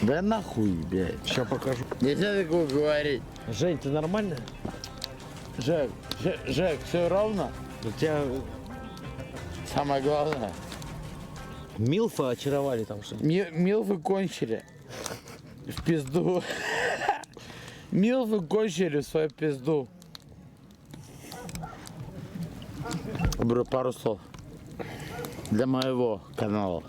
Да нахуй, блядь. Сейчас покажу. Нельзя такое говорить. Жень, ты нормальная? Жек, все ровно? У тебя Самое главное. милфы очаровали там что-то? Милфы кончили. В пизду. Милфы кончили в свою пизду. Пару слов. Для моего канала.